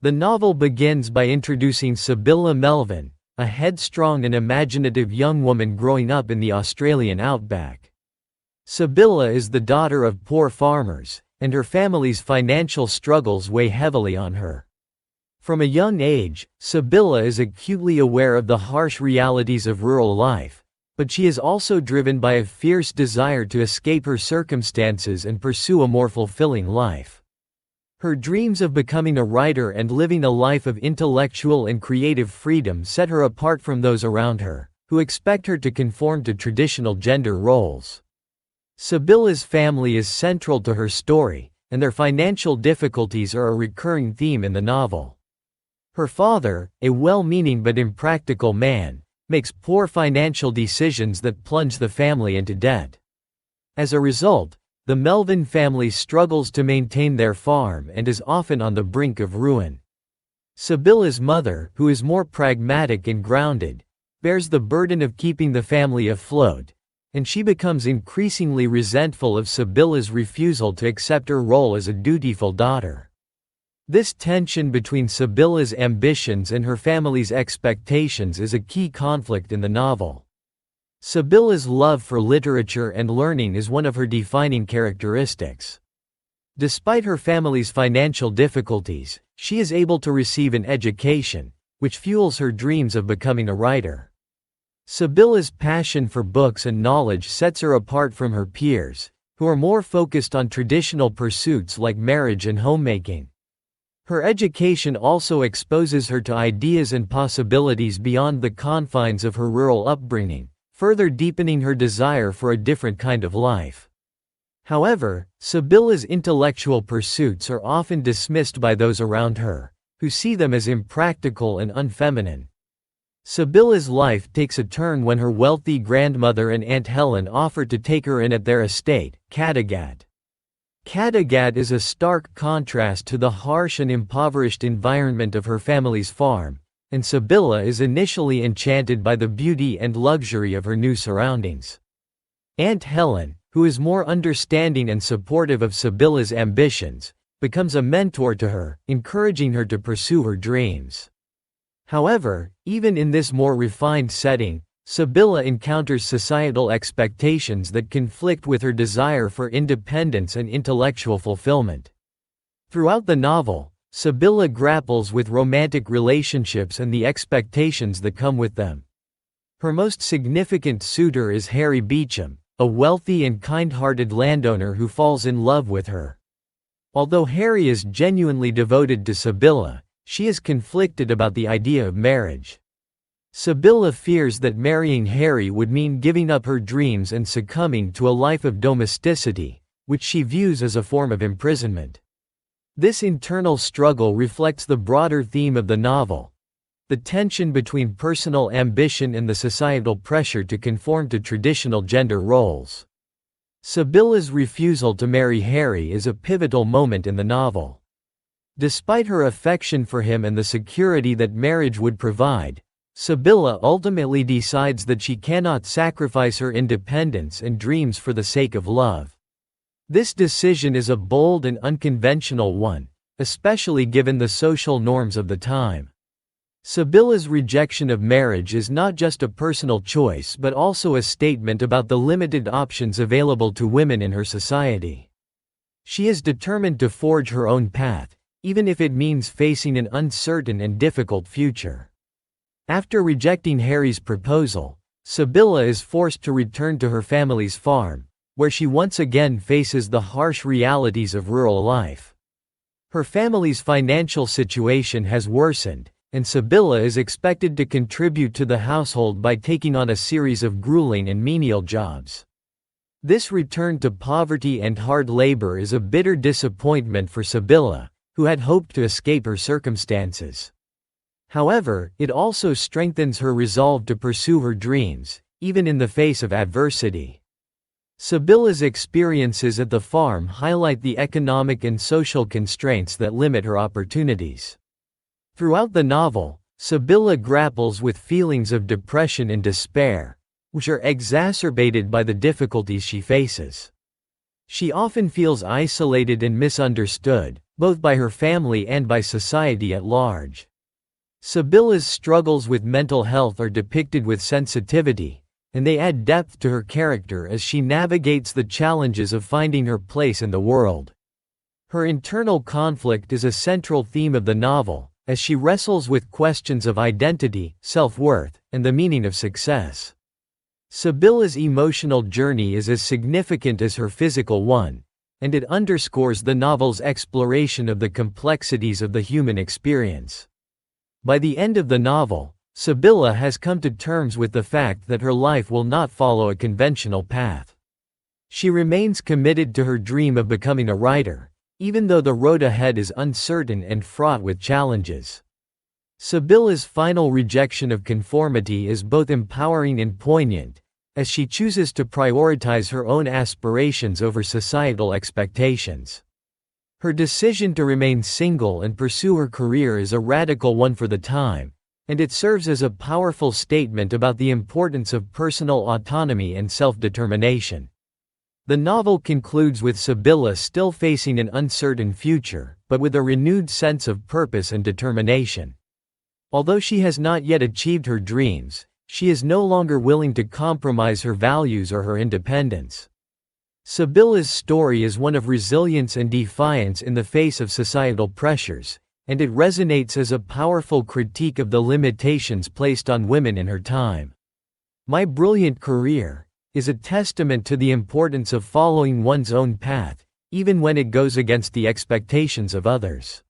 The novel begins by introducing Sibylla Melvin, a headstrong and imaginative young woman growing up in the Australian outback. Sibylla is the daughter of poor farmers, and her family's financial struggles weigh heavily on her. From a young age, Sibylla is acutely aware of the harsh realities of rural life, but she is also driven by a fierce desire to escape her circumstances and pursue a more fulfilling life. Her dreams of becoming a writer and living a life of intellectual and creative freedom set her apart from those around her, who expect her to conform to traditional gender roles. Sibylla's family is central to her story, and their financial difficulties are a recurring theme in the novel. Her father, a well-meaning but impractical man, makes poor financial decisions that plunge the family into debt. As a result, the Melvin family struggles to maintain their farm and is often on the brink of ruin. Sibylla's mother, who is more pragmatic and grounded, bears the burden of keeping the family afloat, and she becomes increasingly resentful of Sibylla's refusal to accept her role as a dutiful daughter. This tension between Sibylla's ambitions and her family's expectations is a key conflict in the novel. Sibylla's love for literature and learning is one of her defining characteristics. Despite her family's financial difficulties, she is able to receive an education, which fuels her dreams of becoming a writer. Sibylla's passion for books and knowledge sets her apart from her peers, who are more focused on traditional pursuits like marriage and homemaking. Her education also exposes her to ideas and possibilities beyond the confines of her rural upbringing, further deepening her desire for a different kind of life. However, Sibylla's intellectual pursuits are often dismissed by those around her, who see them as impractical and unfeminine. Sibylla's life takes a turn when her wealthy grandmother and Aunt Helen offer to take her in at their estate, Kagat. Kagat is a stark contrast to the harsh and impoverished environment of her family's farm, and Sibylla is initially enchanted by the beauty and luxury of her new surroundings. Aunt Helen, who is more understanding and supportive of Sibylla's ambitions, becomes a mentor to her, encouraging her to pursue her dreams. However, even in this more refined setting, Sibylla encounters societal expectations that conflict with her desire for independence and intellectual fulfillment. Throughout the novel, Sibylla grapples with romantic relationships and the expectations that come with them. Her most significant suitor is Harry Beecham, a wealthy and kind-hearted landowner who falls in love with her. Although Harry is genuinely devoted to Sibylla, she is conflicted about the idea of marriage. Sibylla fears that marrying Harry would mean giving up her dreams and succumbing to a life of domesticity, which she views as a form of imprisonment. This internal struggle reflects the broader theme of the novel: the tension between personal ambition and the societal pressure to conform to traditional gender roles. Sibylla's refusal to marry Harry is a pivotal moment in the novel. Despite her affection for him and the security that marriage would provide, Sibylla ultimately decides that she cannot sacrifice her independence and dreams for the sake of love. This decision is a bold and unconventional one, especially given the social norms of the time. Sibylla's rejection of marriage is not just a personal choice but also a statement about the limited options available to women in her society. She is determined to forge her own path, even if it means facing an uncertain and difficult future. After rejecting Harry's proposal, Sibylla is forced to return to her family's farm, where she once again faces the harsh realities of rural life. Her family's financial situation has worsened, and Sibylla is expected to contribute to the household by taking on a series of grueling and menial jobs. This return to poverty and hard labor is a bitter disappointment for Sibylla, who had hoped to escape her circumstances. However, it also strengthens her resolve to pursue her dreams, even in the face of adversity. Sibylla's experiences at the farm highlight the economic and social constraints that limit her opportunities. Throughout the novel, Sibylla grapples with feelings of depression and despair, which are exacerbated by the difficulties she faces. She often feels isolated and misunderstood, both by her family and by society at large. Sibylla's struggles with mental health are depicted with sensitivity, and they add depth to her character as she navigates the challenges of finding her place in the world. Her internal conflict is a central theme of the novel, as she wrestles with questions of identity, self-worth, and the meaning of success. Sibylla's emotional journey is as significant as her physical one, and it underscores the novel's exploration of the complexities of the human experience. By the end of the novel, Sibylla has come to terms with the fact that her life will not follow a conventional path. She remains committed to her dream of becoming a writer, even though the road ahead is uncertain and fraught with challenges. Sibylla's final rejection of conformity is both empowering and poignant, as she chooses to prioritize her own aspirations over societal expectations. Her decision to remain single and pursue her career is a radical one for the time, and it serves as a powerful statement about the importance of personal autonomy and self-determination. The novel concludes with Sibylla still facing an uncertain future, but with a renewed sense of purpose and determination. Although she has not yet achieved her dreams, she is no longer willing to compromise her values or her independence. Sibylla's story is one of resilience and defiance in the face of societal pressures, and it resonates as a powerful critique of the limitations placed on women in her time. My Brilliant Career is a testament to the importance of following one's own path, even when it goes against the expectations of others.